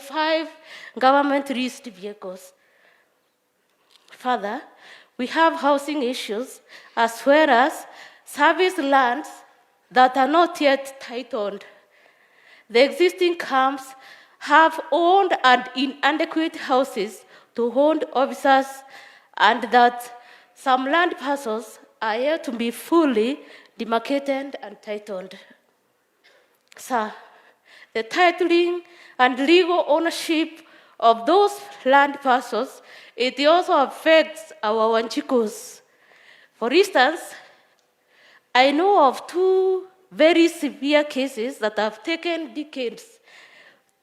5 government leased vehicles. Further, we have housing issues as well as service lands that are not yet titled. The existing camps have owned and inadequate houses to hold officers, and that some land parcels are yet to be fully demarcated and titled. Sir, the titling and legal ownership of those land parcels, it also affects our Wanchikos. For instance, I know of 2 very severe cases that have taken decades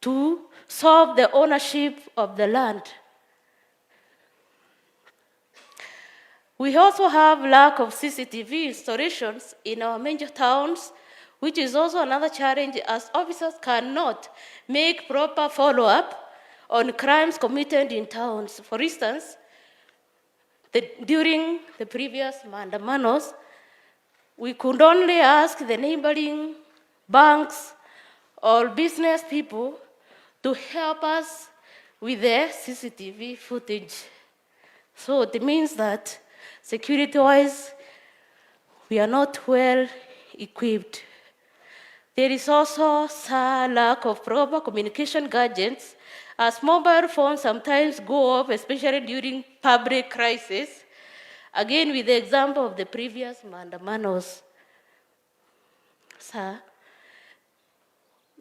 to solve the ownership of the land. We also have lack of CCTV installations in our major towns, which is also another challenge as officers cannot make proper follow-up on crimes committed in towns. For instance, during the previous maandamanos, we could only ask the neighboring banks or business people to help us with the CCTV footage. So it means that security-wise, we are not well equipped. There is also a lack of proper communication gadgets, as mobile phones sometimes go off, especially during public crisis. Again, with the example of the previous maandamanos. Sir,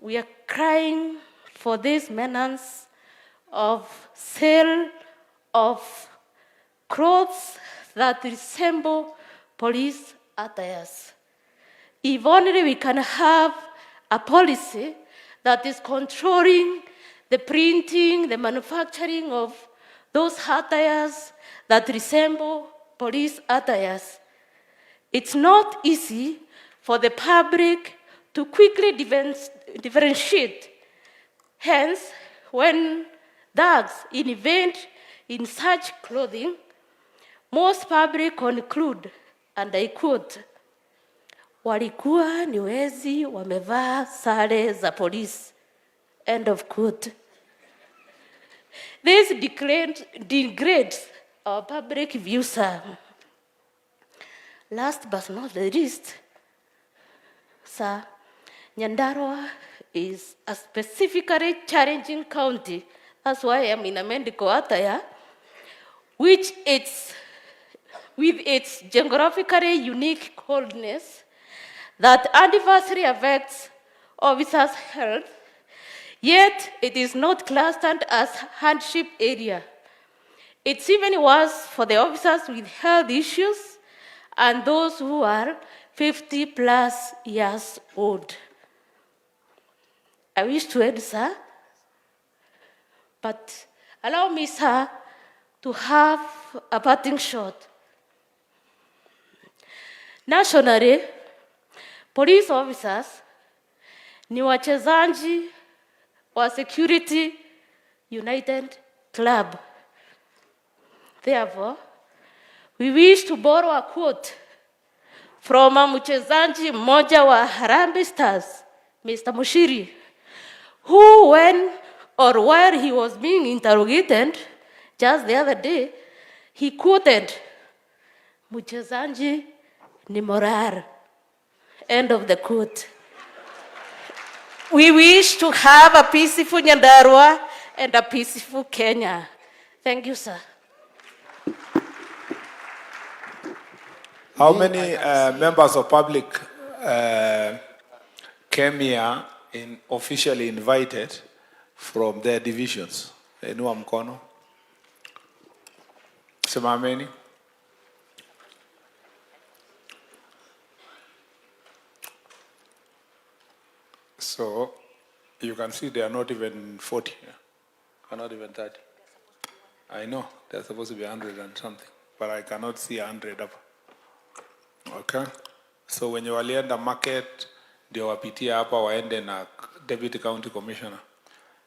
we are crying for this menace of sale of clothes that resemble police attires. If only we can have a policy that is controlling the printing, the manufacturing of those attires that resemble police attires. It's not easy for the public to quickly differentiate. Hence, when thugs invent in such clothing, most public conclude, and I quote, walikuwa ni wezi wamevaa sare za police. End of quote. This degrades our public view, sir. Last but not the least, sir, Nyandarua is a specifically challenging county. That's why I'm in a medical attire, which with its geographically unique coldness, that adversely affects officers' health, yet it is not clustered as hardship area. It's even worse for the officers with health issues and those who are 50 plus years old. I wish to end, sir, but allow me, sir, to have a parting shot. Nationally, police officers ni wachezaji wa Security United Club. Therefore, we wish to borrow a quote from a mchezaji mmoja wa Harambee Stars, Mr. Mushiri, who while he was being interrogated just the other day, he quoted, mchezaji ni morar. End of the quote. We wish to have a peaceful Nyandarua and a peaceful Kenya. Thank you, sir. How many members of public came here officially invited from their divisions? Inua mkono. Simameni. So, you can see they are not even 40 here. Are not even 30. I know, they're supposed to be 100 and something, but I cannot see 100 up. Okay? So when you walienda market, ndio wapitia hapa waende na Deputy County Commissioner.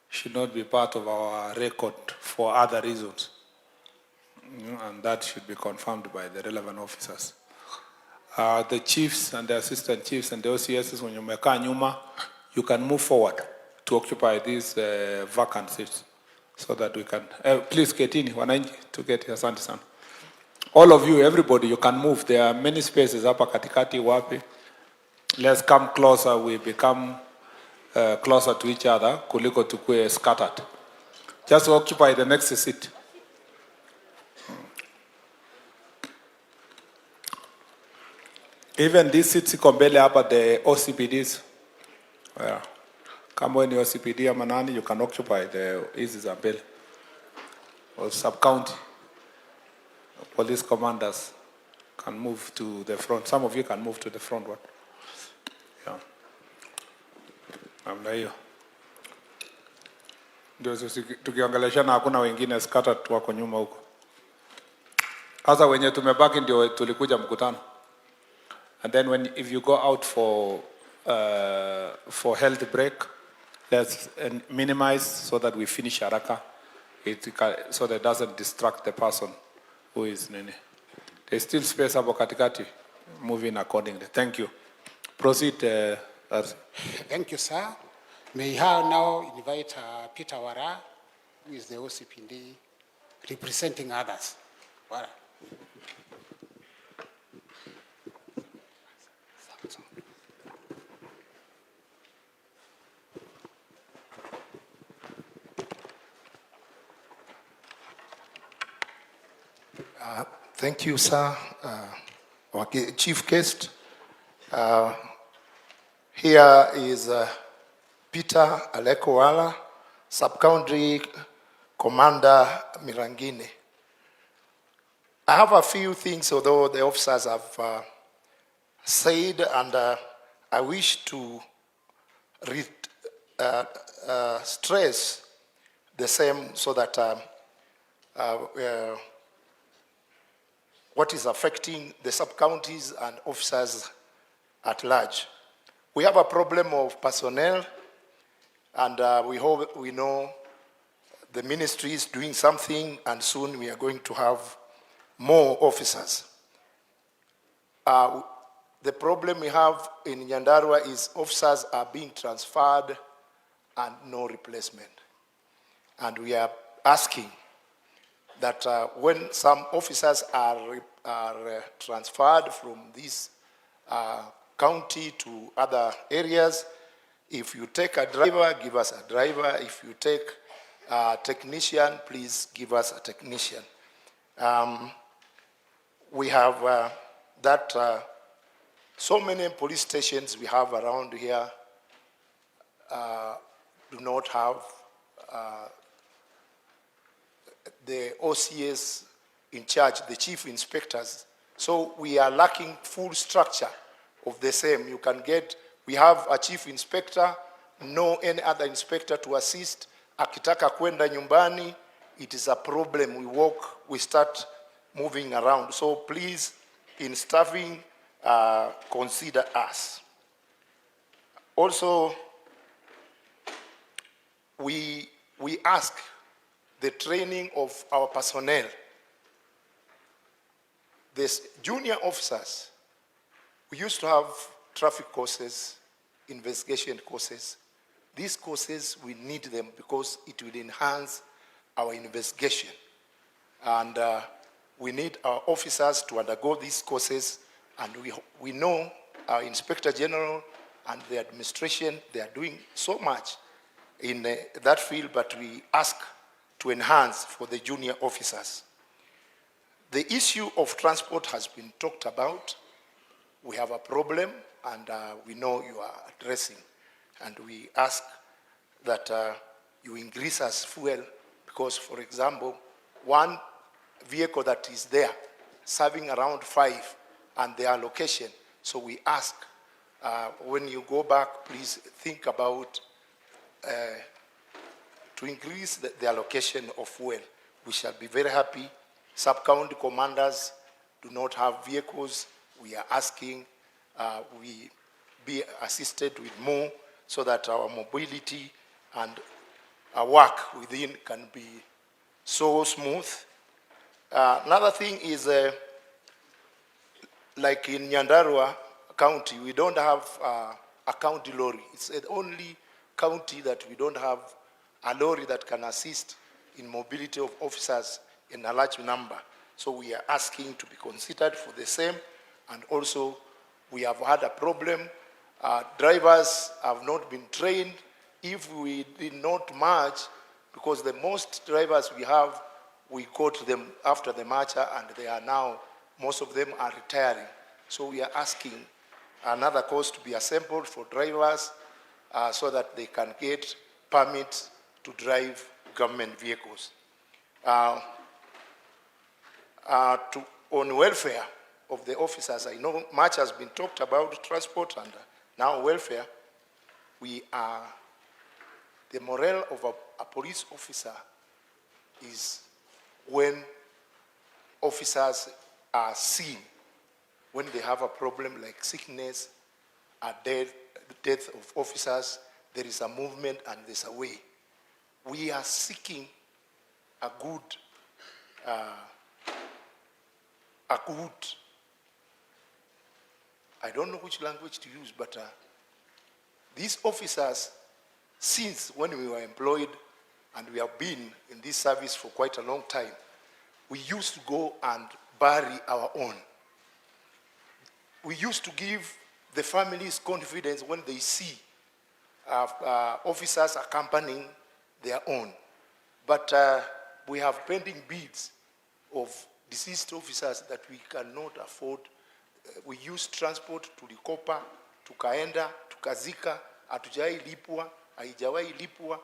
Should not be part of our record for other reasons. And that should be confirmed by the relevant officers. The chiefs and the assistant chiefs and the OCSs, when you mekaa nyuma, you can move forward to occupy these vacant seats so that we can, please ketini, wananchi, to get here, asante sana. All of you, everybody, you can move. There are many spaces hapa katikati wapi. Let's come closer, we become closer to each other, kuliko tukue scattered. Just occupy the next seat. Even these seats iko mbele hapa, the OCPDs. Yeah. Kama wewe ni OCPD ama nani, you can occupy the hizi za mbele. Or sub-county. Police commanders can move to the front. Some of you can move to the front one. Yeah. Namna hiyo. Ndio tukiongeleshana hakuna wengine scattered wako nyuma huko. Sasa wenye tumebaki ndio tulikuja mkutano. And then if you go out for health break, let's minimize so that we finish haraka. So that it doesn't distract the person who is nini. There's still space hapo katikati, moving accordingly. Thank you. Proceed. Thank you, sir. May I now invite Peter Wara, who is the OCPD, representing others. Wara. Thank you, sir. Our chief guest. Here is Peter Alekowala, Sub-County Commander Mirangini. I have a few things, although the officers have said, and I wish to stress the same so that what is affecting the sub-counties and officers at large. We have a problem of personnel, and we know the ministry is doing something, and soon we are going to have more officers. The problem we have in Nyandarua is officers are being transferred and no replacement. And we are asking that when some officers are transferred from this county to other areas, if you take a driver, give us a driver. If you take a technician, please give us a technician. We have so many police stations we have around here do not have the OCS in charge, the chief inspectors. So we are lacking full structure of the same. We have a chief inspector, no any other inspector to assist. Akitaka kwenda nyumbani, it is a problem. We start moving around. So please, in staffing, consider us. Also, we ask the training of our personnel. These junior officers, we used to have traffic courses, investigation courses. These courses, we need them because it will enhance our investigation. And we need our officers to undergo these courses. And we know our Inspector General and the administration, they are doing so much in that field, but we ask to enhance for the junior officers. The issue of transport has been talked about. We have a problem, and we know you are addressing. And we ask that you increase us fuel, because, for example, one vehicle that is there, serving around 5, and their location. So we ask, when you go back, please think about to increase the allocation of fuel. We shall be very happy. Sub-county commanders do not have vehicles. We are asking we be assisted with more so that our mobility and our work within can be so smooth. Another thing is, like in Nyandarua County, we don't have a county lorry. It's the only county that we don't have a lorry that can assist in mobility of officers in a large number. So we are asking to be considered for the same. And also, we have had a problem. Drivers have not been trained. If we did not march, because the most drivers we have, we caught them after the march, and they are now, most of them are retiring. So we are asking another course to be assembled for drivers so that they can get permits to drive government vehicles. On welfare of the officers, I know much has been talked about transport and now welfare. The morale of a police officer is when officers are seen, when they have a problem like sickness, a death of officers, there is a movement and there's a way. We are seeking a good, I don't know which language to use, but these officers, since when we were employed and we have been in this service for quite a long time, we used to go and bury our own. We used to give the families confidence when they see officers accompanying their own. But we have pending bids of deceased officers that we cannot afford. We use transport to Likopa, to Kaenda, to Kazika, hatujai lipwa, haijawai lipwa.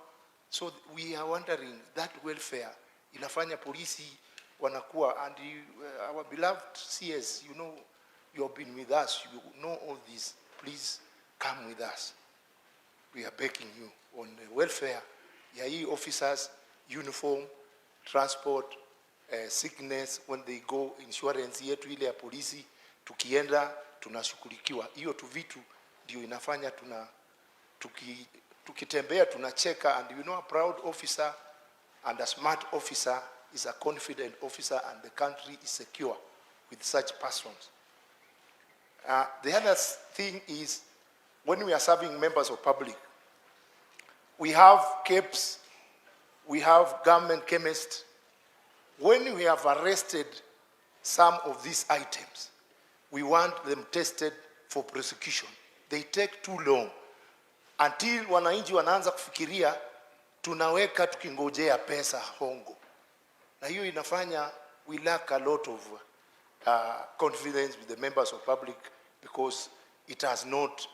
So we are wondering, that welfare inafanya polisi wanakuwa, and our beloved CS, you know, you have been with us, you know all this. Please come with us. We are begging you on the welfare. Yai officers, uniform, transport, sickness, when they go, insurance yetu ile ya polisi, tukienda, tunashughulikiwa. Hiyo tu vitu ndio inafanya tukitembea tunacheka, and you know, a proud officer and a smart officer is a confident officer, and the country is secure with such persons. The other thing is, when we are serving members of public, we have CAPS, we have government chemists. When we have arrested some of these items, we want them tested for prosecution. They take too long. Until wananchi wanaanza kufikiria, tunaweka tukingojea pesa hongo. Na hiyo inafanya we lack a lot of confidence with the members of public, because it has not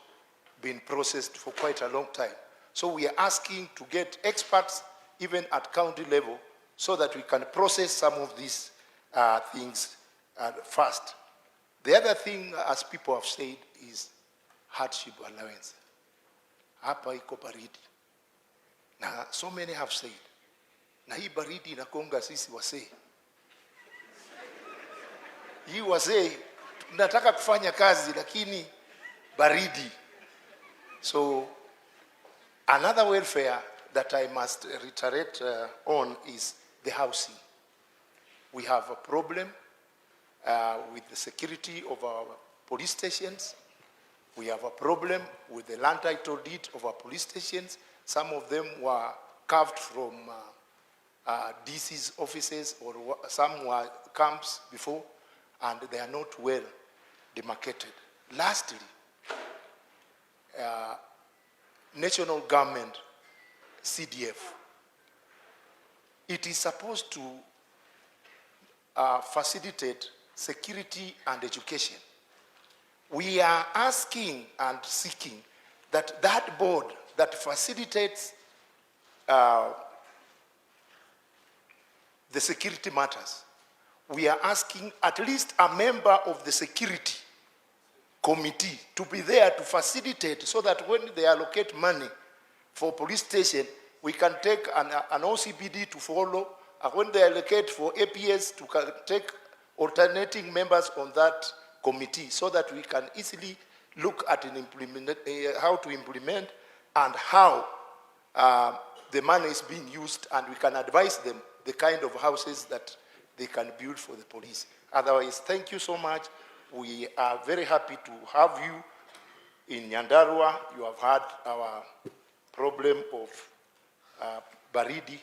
been processed for quite a long time. So we are asking to get experts even at county level so that we can process some of these things fast. The other thing, as people have said, is hardship allowance. Hapa iko baridi. Na so many have said, na hii baridi inakonga sisi wasee. Hii wasee, tunataka kufanya kazi lakini baridi. So another welfare that I must reiterate on is the housing. We have a problem with the security of our police stations. We have a problem with the land title deed of our police stations. Some of them were carved from DC's offices, or some were camps before, and they are not well demarcated. Lastly, national government, CDF, it is supposed to facilitate security and education. We are asking and seeking that that board that facilitates the security matters, we are asking at least a member of the security committee to be there to facilitate, so that when they allocate money for police station, we can take an OCBD to follow, and when they allocate for APS, to take alternating members on that committee, so that we can easily look at how to implement and how the money is being used, and we can advise them the kind of houses that they can build for the police. Otherwise, thank you so much. We are very happy to have you in Nyandarua. You have had our problem of baridi